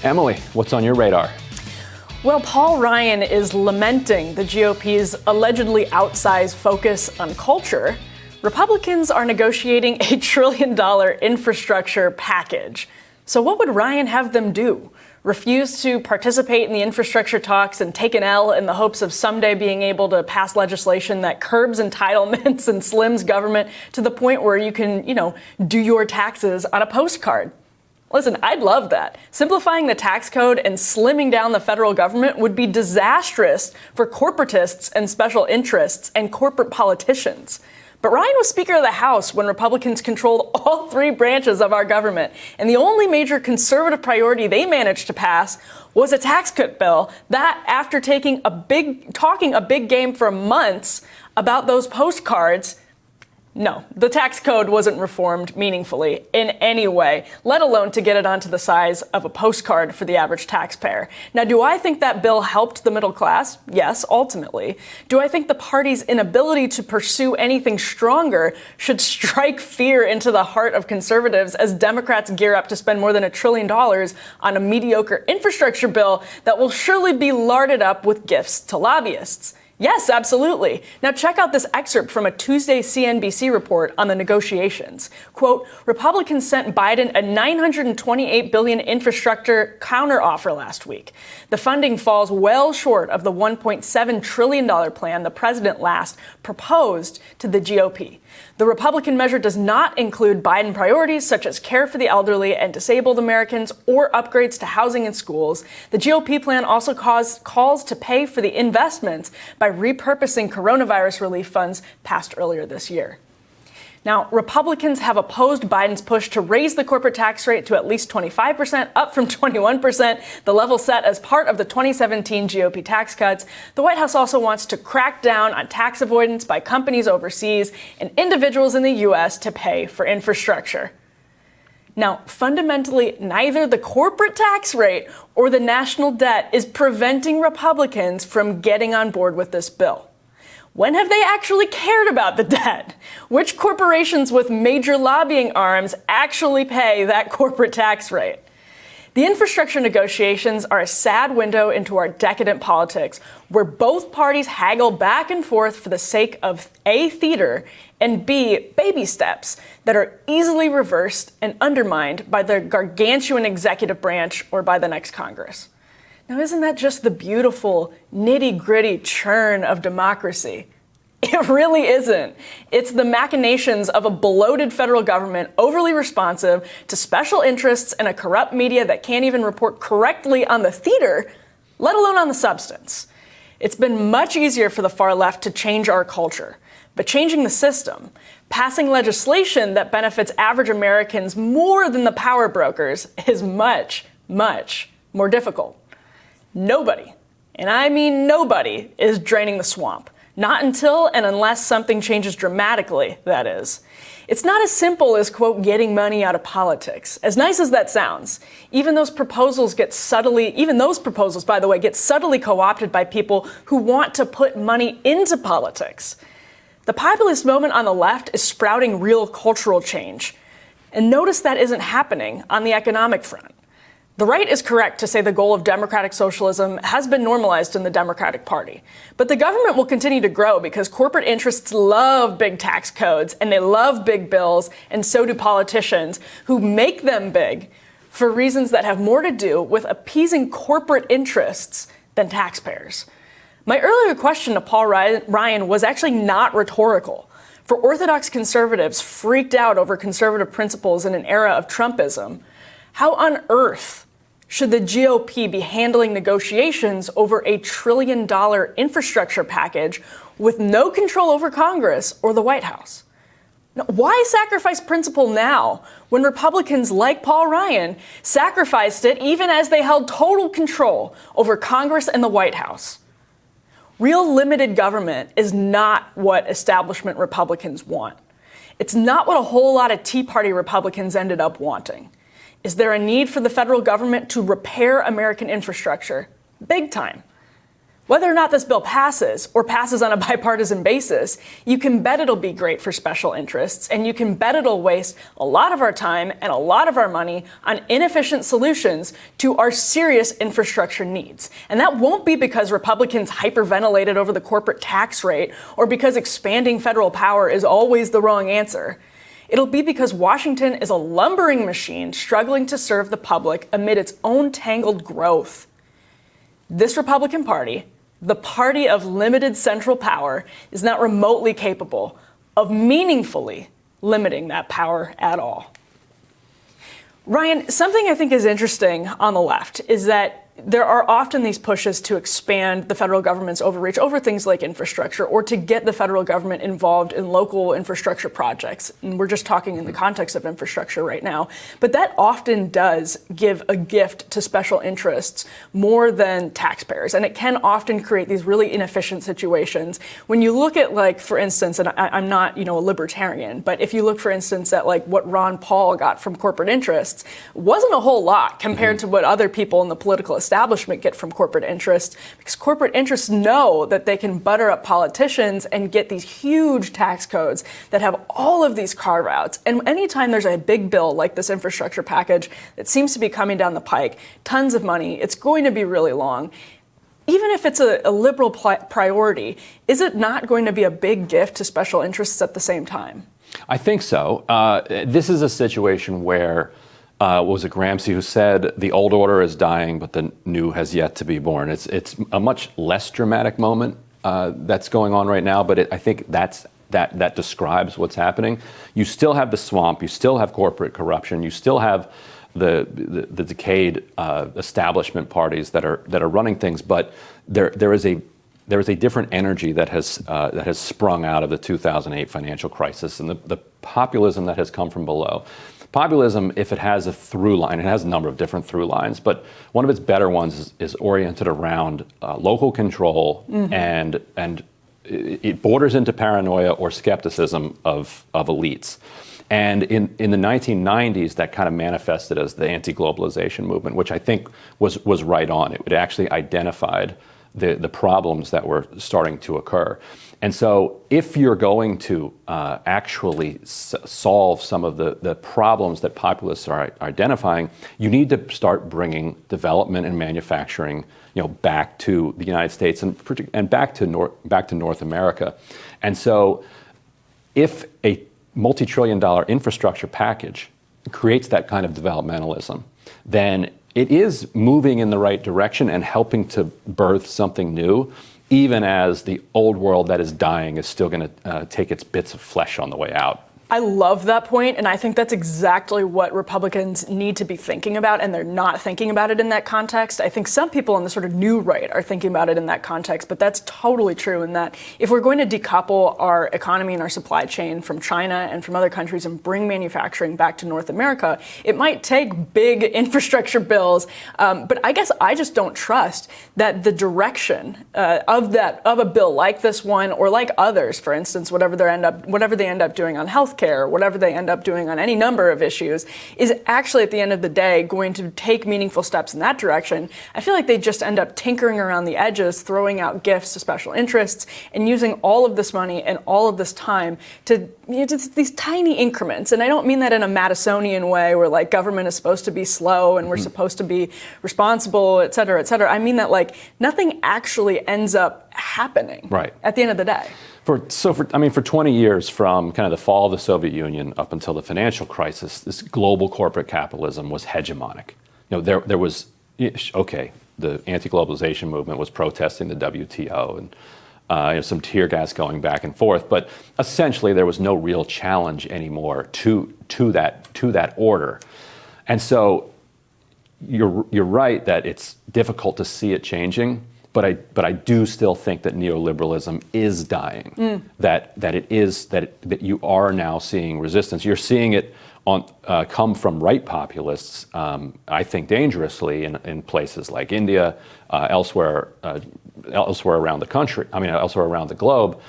Emily, what's on your radar? Well, Paul Ryan is lamenting the GOP's allegedly outsized focus on culture. Republicans are negotiating a $1 trillion infrastructure package. So what would Ryan have them do? Refuse to participate in the infrastructure talks and take an L in the hopes of someday being able to pass legislation that curbs entitlements and slims government to the point where you can, do your taxes on a postcard? Listen, I'd love that. Simplifying the tax code and slimming down the federal government would be disastrous for corporatists and special interests and corporate politicians. But Ryan was Speaker of the House when Republicans controlled all three branches of our government, and the only major conservative priority they managed to pass was a tax cut bill that, after talking a big game for months about those postcards, no, the tax code wasn't reformed meaningfully in any way, let alone to get it onto the size of a postcard for the average taxpayer. Now, do I think that bill helped the middle class? Yes, ultimately. Do I think the party's inability to pursue anything stronger should strike fear into the heart of conservatives as Democrats gear up to spend more than $1 trillion on a mediocre infrastructure bill that will surely be larded up with gifts to lobbyists? Yes, absolutely. Now check out this excerpt from a Tuesday CNBC report on the negotiations. Quote, Republicans sent Biden a $928 billion infrastructure counteroffer last week. The funding falls well short of the $1.7 trillion plan the president last proposed to the GOP. The Republican measure does not include Biden priorities such as care for the elderly and disabled Americans or upgrades to housing and schools. The GOP plan also calls to pay for the investments by repurposing coronavirus relief funds passed earlier this year. Now, Republicans have opposed Biden's push to raise the corporate tax rate to at least 25%, up from 21%, the level set as part of the 2017 GOP tax cuts. The White House also wants to crack down on tax avoidance by companies overseas and individuals in the U.S. to pay for infrastructure. Now, fundamentally, neither the corporate tax rate or the national debt is preventing Republicans from getting on board with this bill. When have they actually cared about the debt? Which corporations with major lobbying arms actually pay that corporate tax rate? The infrastructure negotiations are a sad window into our decadent politics, where both parties haggle back and forth for the sake of A, theater, and B, baby steps that are easily reversed and undermined by the gargantuan executive branch or by the next Congress. Now, isn't that just the beautiful, nitty-gritty churn of democracy? It really isn't. It's the machinations of a bloated federal government, overly responsive to special interests and a corrupt media that can't even report correctly on the theater, let alone on the substance. It's been much easier for the far left to change our culture, but changing the system, passing legislation that benefits average Americans more than the power brokers, is much, much more difficult. Nobody, and I mean nobody, is draining the swamp. Not until and unless something changes dramatically, that is. It's not as simple as, quote, getting money out of politics. As nice as that sounds, even those proposals, by the way, get subtly co-opted by people who want to put money into politics. The populist movement on the left is sprouting real cultural change. And notice that isn't happening on the economic front. The right is correct to say the goal of democratic socialism has been normalized in the Democratic Party. But the government will continue to grow because corporate interests love big tax codes and they love big bills, and so do politicians who make them big for reasons that have more to do with appeasing corporate interests than taxpayers. My earlier question to Paul Ryan was actually not rhetorical. For orthodox conservatives freaked out over conservative principles in an era of Trumpism, how on earth should the GOP be handling negotiations over a $1 trillion infrastructure package with no control over Congress or the White House? Now, why sacrifice principle now when Republicans like Paul Ryan sacrificed it even as they held total control over Congress and the White House? Real limited government is not what establishment Republicans want. It's not what a whole lot of Tea Party Republicans ended up wanting. Is there a need for the federal government to repair American infrastructure? Big time. Whether or not this bill passes, or passes on a bipartisan basis, you can bet it'll be great for special interests, and you can bet it'll waste a lot of our time and a lot of our money on inefficient solutions to our serious infrastructure needs. And that won't be because Republicans hyperventilated over the corporate tax rate, or because expanding federal power is always the wrong answer. It'll be because Washington is a lumbering machine struggling to serve the public amid its own tangled growth. This Republican Party, the party of limited central power, is not remotely capable of meaningfully limiting that power at all. Ryan, something I think is interesting on the left is that there are often these pushes to expand the federal government's overreach over things like infrastructure, or to get the federal government involved in local infrastructure projects. And we're just talking in the context of infrastructure right now. But that often does give a gift to special interests more than taxpayers. And it can often create these really inefficient situations. When you look at, like, for instance, and I'm not, a libertarian, but if you look, for instance, at like what Ron Paul got from corporate interests, wasn't a whole lot compared to what other people in the political establishment get from corporate interests, because corporate interests know that they can butter up politicians and get these huge tax codes that have all of these carve-outs. And anytime there's a big bill like this infrastructure package that seems to be coming down the pike, tons of money, it's going to be really long. Even if it's a liberal priority, is it not going to be a big gift to special interests at the same time? I think so. This is a situation where was it Gramsci who said the old order is dying, but the new has yet to be born? It's a much less dramatic moment that's going on right now, but I think that describes what's happening. You still have the swamp, you still have corporate corruption, you still have the decayed establishment parties that are running things, but there is a different energy that has sprung out of the 2008 financial crisis, and the populism that has come from below. Populism, if it has a through line, it has a number of different through lines, but one of its better ones is oriented around local control, and it borders into paranoia or skepticism of elites. And in the 1990s, that kind of manifested as the anti-globalization movement, which I think was right on. It actually identified the problems that were starting to occur. And so if you're going to actually solve some of the problems that populists are identifying, you need to start bringing development and manufacturing, back to the United States and back to North America. And so if a multi-trillion-dollar infrastructure package creates that kind of developmentalism, then it is moving in the right direction and helping to birth something new, even as the old world that is dying is still going to take its bits of flesh on the way out. I love that point, and I think that's exactly what Republicans need to be thinking about, and they're not thinking about it in that context. I think some people on the sort of new right are thinking about it in that context, but that's totally true in that if we're going to decouple our economy and our supply chain from China and from other countries and bring manufacturing back to North America, it might take big infrastructure bills, but I guess I just don't trust that the direction of a bill like this one, or like others, for instance, whatever they end up doing on healthcare, whatever they end up doing on any number of issues, is actually at the end of the day going to take meaningful steps in that direction. I feel like they just end up tinkering around the edges, throwing out gifts to special interests, and using all of this money and all of this time to just these tiny increments. And I don't mean that in a Madisonian way where like government is supposed to be slow and we're supposed to be responsible, et cetera, et cetera. I mean that like nothing actually ends up happening at the end of the day. For 20 years, from kind of the fall of the Soviet Union up until the financial crisis, this global corporate capitalism was hegemonic. There was, the anti-globalization movement was protesting the WTO and some tear gas going back and forth, but essentially there was no real challenge anymore to that order. And so you're right that it's difficult to see it changing. But I do still think that neoliberalism is dying. That you are now seeing resistance. You're seeing it come from right populists. I think dangerously in places like India, elsewhere around the country. Elsewhere around the globe.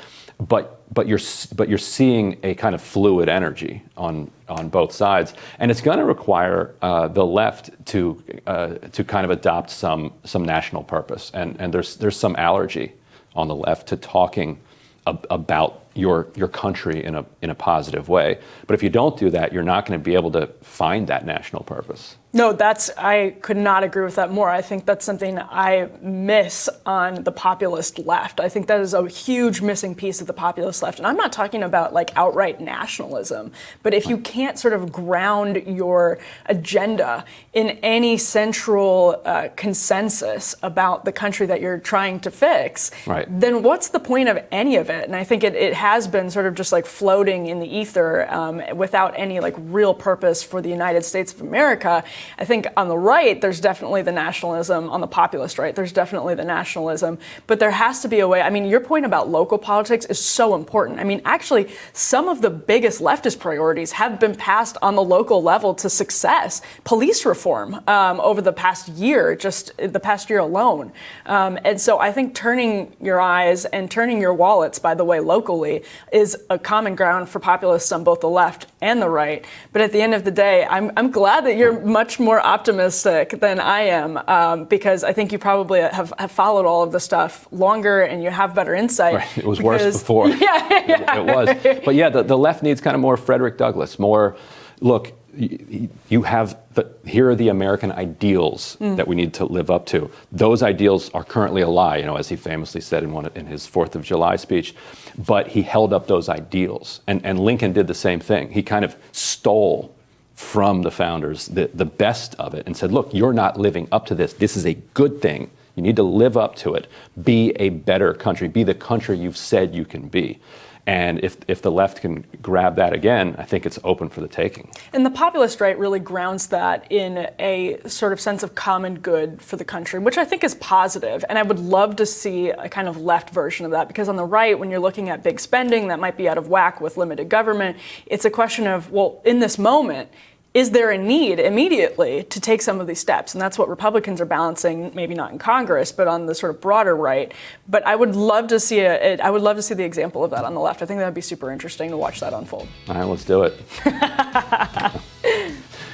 but you're seeing a kind of fluid energy on both sides, and it's going to require the left to kind of adopt some national purpose, and there's some allergy on the left to talking about your country in a positive way. But if you don't do that, you're not going to be able to find that national purpose. No, I could not agree with that more. I think that's something I miss on the populist left. I think that is a huge missing piece of the populist left. And I'm not talking about like outright nationalism, but if you can't sort of ground your agenda in any central consensus about the country that you're trying to fix, right, then what's the point of any of it? And I think it has been sort of just like floating in the ether without any like real purpose for the United States of America. I think on the right, there's definitely the nationalism. On the populist right, there's definitely the nationalism. But there has to be a way. I mean, your point about local politics is so important. I mean, actually, some of the biggest leftist priorities have been passed on the local level to success. Police reform over the past year, just the past year alone. And so I think turning your eyes and turning your wallets, by the way, locally, is a common ground for populists on both the left and the right. But at the end of the day, I'm glad that you're much more optimistic than I am, because I think you probably have followed all of the stuff longer and you have better insight. Right. It was worse before. Yeah. It was. But yeah, the left needs kind of more Frederick Douglass, more, look, you have, here are the American ideals that we need to live up to. Those ideals are currently a lie, as he famously said in his 4th of July speech. But he held up those ideals. And Lincoln did the same thing. He kind of stole from the founders the best of it and said, look, you're not living up to this. This is a good thing. You need to live up to it. Be a better country. Be the country you've said you can be. And if the left can grab that again, I think it's open for the taking. And the populist right really grounds that in a sort of sense of common good for the country, which I think is positive. And I would love to see a kind of left version of that, because on the right, when you're looking at big spending that might be out of whack with limited government, it's a question of, well, in this moment, is there a need immediately to take some of these steps? And that's what Republicans are balancing, maybe not in Congress, but on the sort of broader right. But I would love to see the example of that on the left. I think that would be super interesting to watch that unfold. All right, let's do it.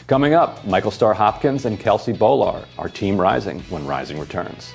Coming up, Michael Starr Hopkins and Kelsey Bolar, our team Rising, when Rising returns.